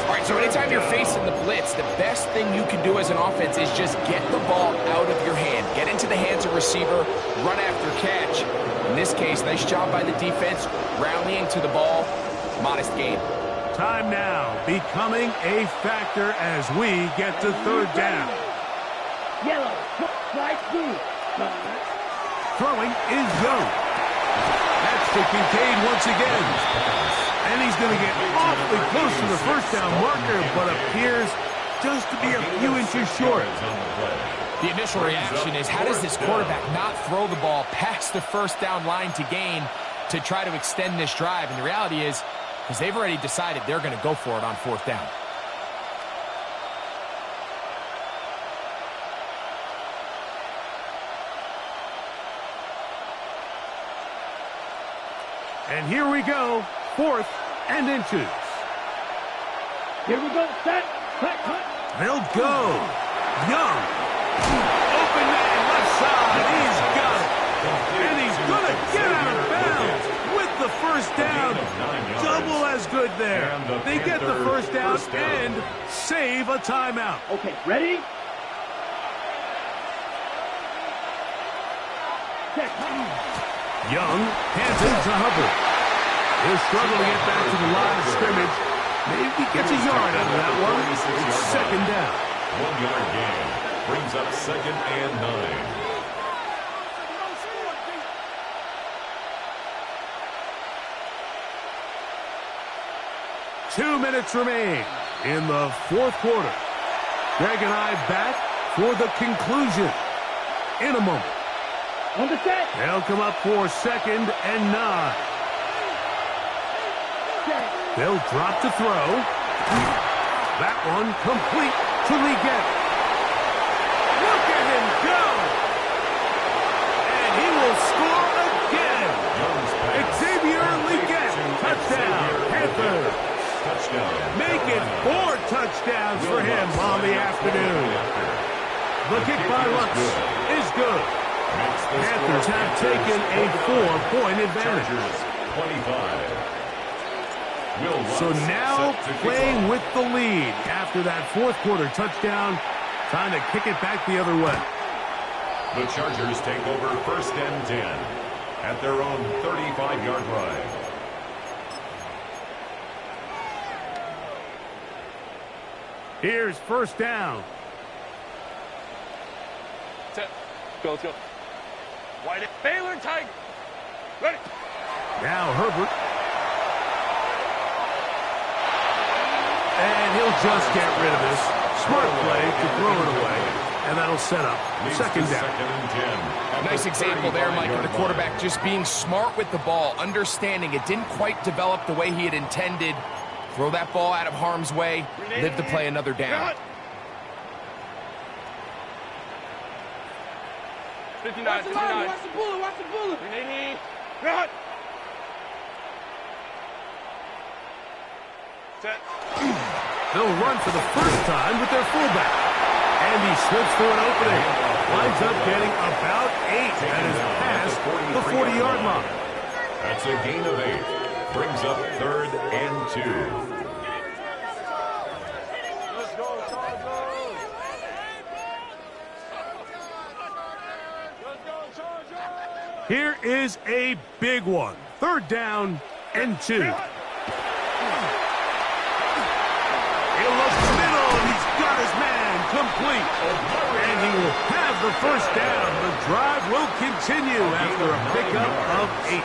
All right, so anytime you're facing the blitz, the best thing you can do as an offense is just get the ball out of your hand. Get into the hands of receiver, run after catch. In this case, nice job by the defense, rallying to the ball. Modest gain. Time now becoming a factor as we get to 3rd down. Yellow. White. Blue. Throwing is Young. That's to Kincaid once again. And he's going to get awfully close to the 1st down marker, but appears just to be a few inches short. The initial reaction is, how does this quarterback not throw the ball past the 1st down line to gain to try to extend this drive? And the reality is, because they've already decided they're going to go for it on 4th down. And here we go, 4th and inches. Here we go. Set. They'll go. Young. Open man, left side. He's got it. And he's going to get out of bounds with the 1st down. Double as good there. They get the 1st down and save a timeout. Okay, ready? Young hands it to Hubbard. He'll struggle to get back to the line of scrimmage. Maybe gets a yard out of that one. It's 2nd down. 1-yard gain. Brings up 2nd and 9. 2 minutes remain in the fourth quarter. Greg and I back for the conclusion in a moment. On the set. They'll come up for 2nd and 9. Set. They'll drop to throw. That one complete to Liget. Look at him go! And he will score again. Xavier Liget, touchdown, Panthers. Make it 4 touchdowns for him on the afternoon. The kick by Lutz is good. Panthers have taken a 4-point advantage. 25. So now playing with the lead after that fourth quarter touchdown, trying to kick it back the other way. The Chargers take over 1st and 10 at their own 35-yard line. Here's 1st down. Set. Go, let's go. Wide it. Baylor Tiger. Ready. Now Herbert. And he'll just get rid of this. Smart play to throw it away. And that'll set up 2nd down. 2nd and 10. Nice example there, Mike, of the quarterback just being smart with the ball, understanding it didn't quite develop the way he had intended. Throw that ball out of harm's way, live to play another down. 59, Watch the 59. line, watch the bullet, watch the bullet. Cut. Set. They'll run for the first time with their fullback. And he slips through an opening. Winds up getting about 8. That is past the 40-yard line. That's a gain of 8. Brings up 3rd and 2. Let's go, Chargers. Let's go, Chargers. Here is a big one. 3rd down and 2. He'll look to the middle, and he's got his man complete. And he will have the 1st down. The drive will continue after a pickup of 8.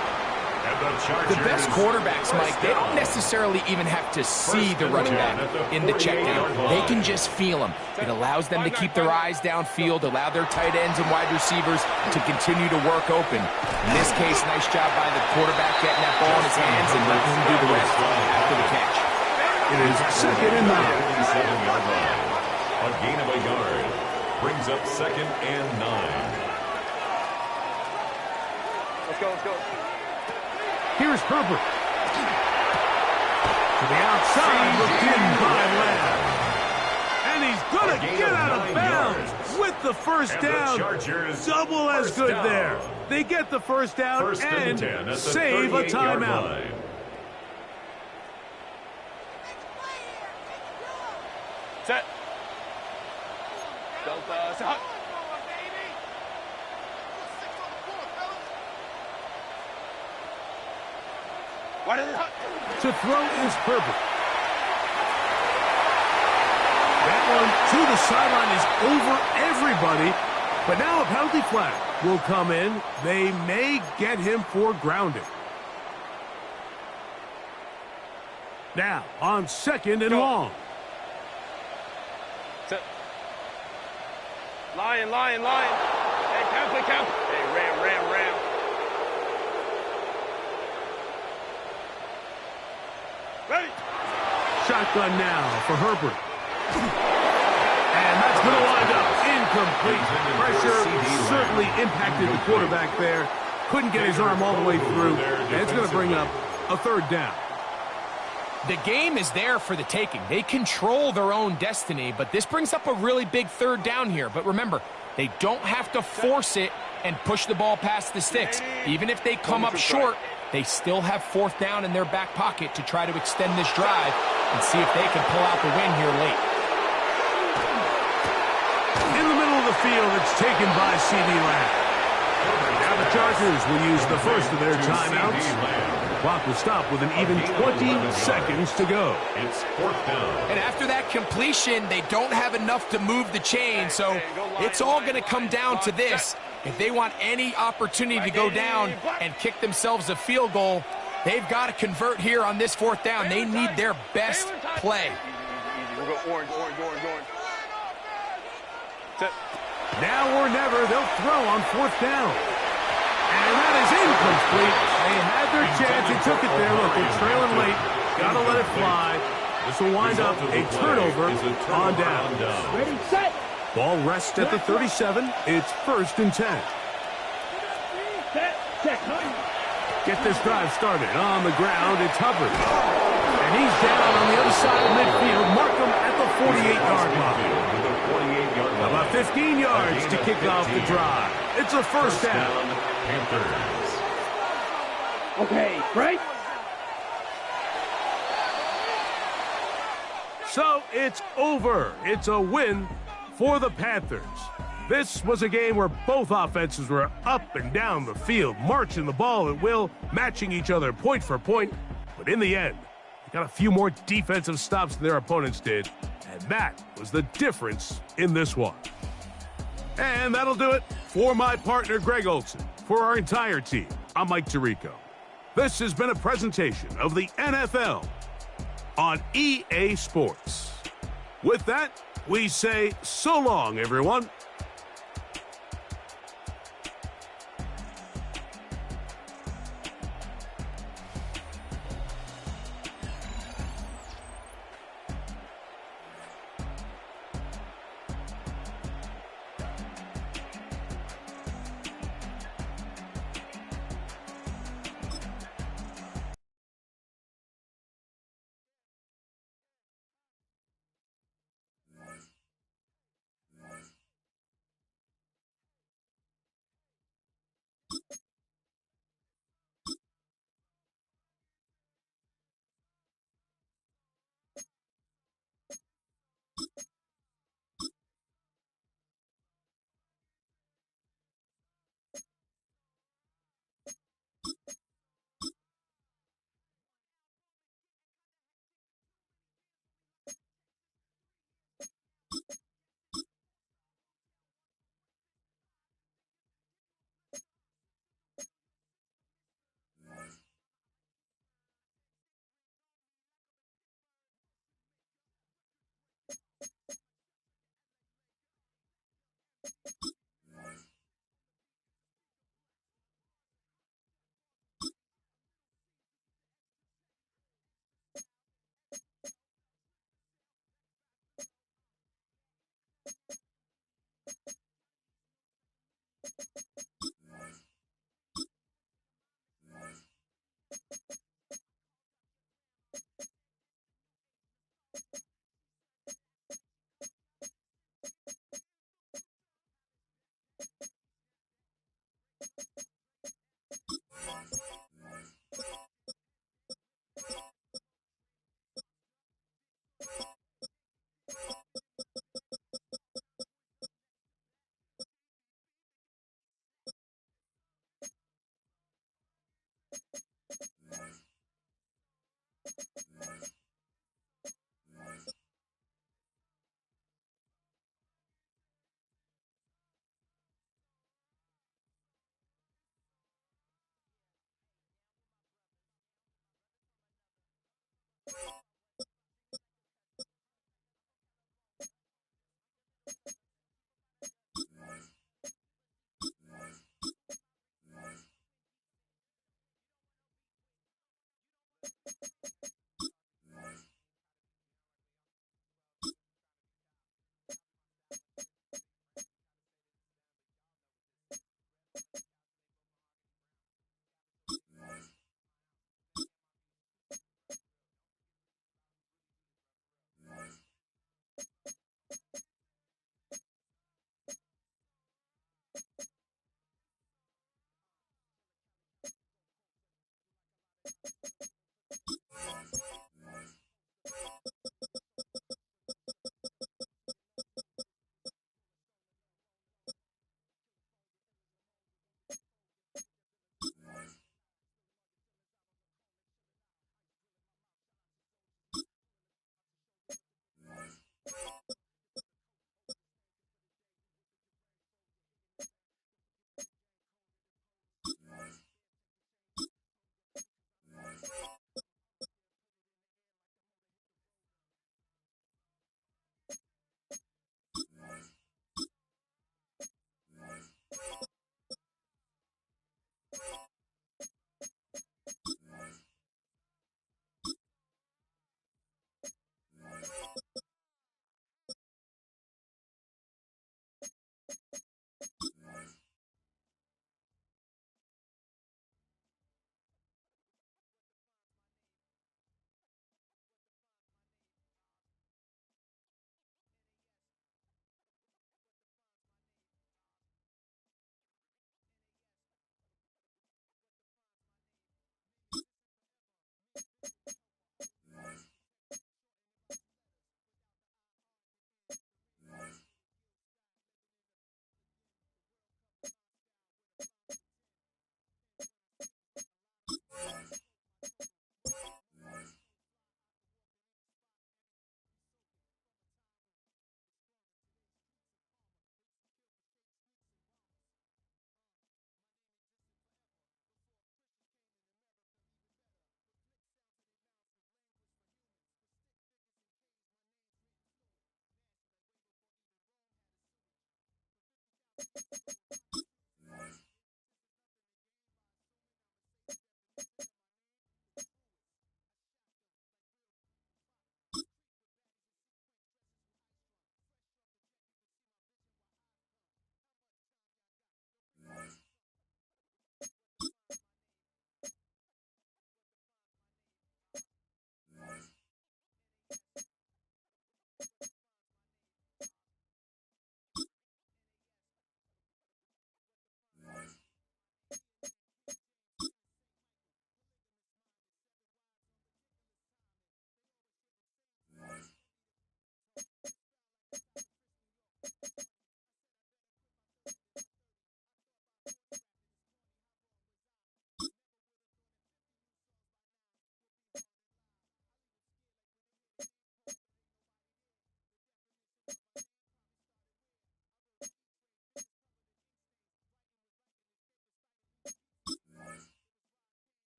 The best quarterbacks, Mike, they don't necessarily even have to see the running back in the check down. They can just feel him. It allows them to keep their eyes downfield, allow their tight ends and wide receivers to continue to work open. In this case, nice job by the quarterback getting that ball in his hands and letting him do the rest after the catch. It is 2nd and 9. A gain of a yard. Brings up 2nd and 9. Let's go, let's go. Here's Herbert. To the outside, looked in by Lamb. And he's going to get out of bounds with the 1st down. Double as good there. They get the 1st down and save a timeout. Set. Delta. Set. What is it? To throw is Herbert. That one to the sideline is over everybody. But now a penalty flag will come in. They may get him for grounding. Now on 2nd and long. Set. Lion. Hey, count. Hey, ram. Ready. Shotgun now for Herbert. And that's going to wind up incomplete. Pressure certainly impacted the quarterback there. Couldn't get his arm all the way through. And it's going to bring up a 3rd down. The game is there for the taking. They control their own destiny, but this brings up a really big 3rd down here. But remember, they don't have to force it and push the ball past the sticks. Even if they come up short, they still have 4th down in their back pocket to try to extend this drive and see if they can pull out the win here late. In the middle of the field, it's taken by C.D. Lamb. Now the Chargers will use the first of their timeouts. Clock will stop with an even 20 seconds to go. It's fourth down. And after that completion, they don't have enough to move the chain, so it's all going to come down to this. If they want any opportunity to go down and kick themselves a field goal, they've got to convert here on this fourth down. They need their best play. We'll go orange, orange, orange, orange. Set. Now or never, they'll throw on fourth down. And that is incomplete. They had their chance. They took it there. Look, they're trailing late. Got to let it fly. This will wind up a turnover on down. Ready, set. Ball rests at the 37. It's 1st and 10. Set. Check. Get this drive started. On the ground, it's Hubbard. And he's down on the other side of midfield. Mark him at the 48-yard line. About 15 yards to kick off the drive. It's a first down. Panthers. Okay, right? So it's over. It's a win for the Panthers. This was a game where both offenses were up and down the field, marching the ball at will, matching each other point for point. But in the end, they got a few more defensive stops than their opponents did, and that was the difference in this one. And that'll do it for my partner, Greg Olson. For our entire team, I'm Mike Tirico. This has been a presentation of the NFL on EA Sports. With that, we say so long, everyone.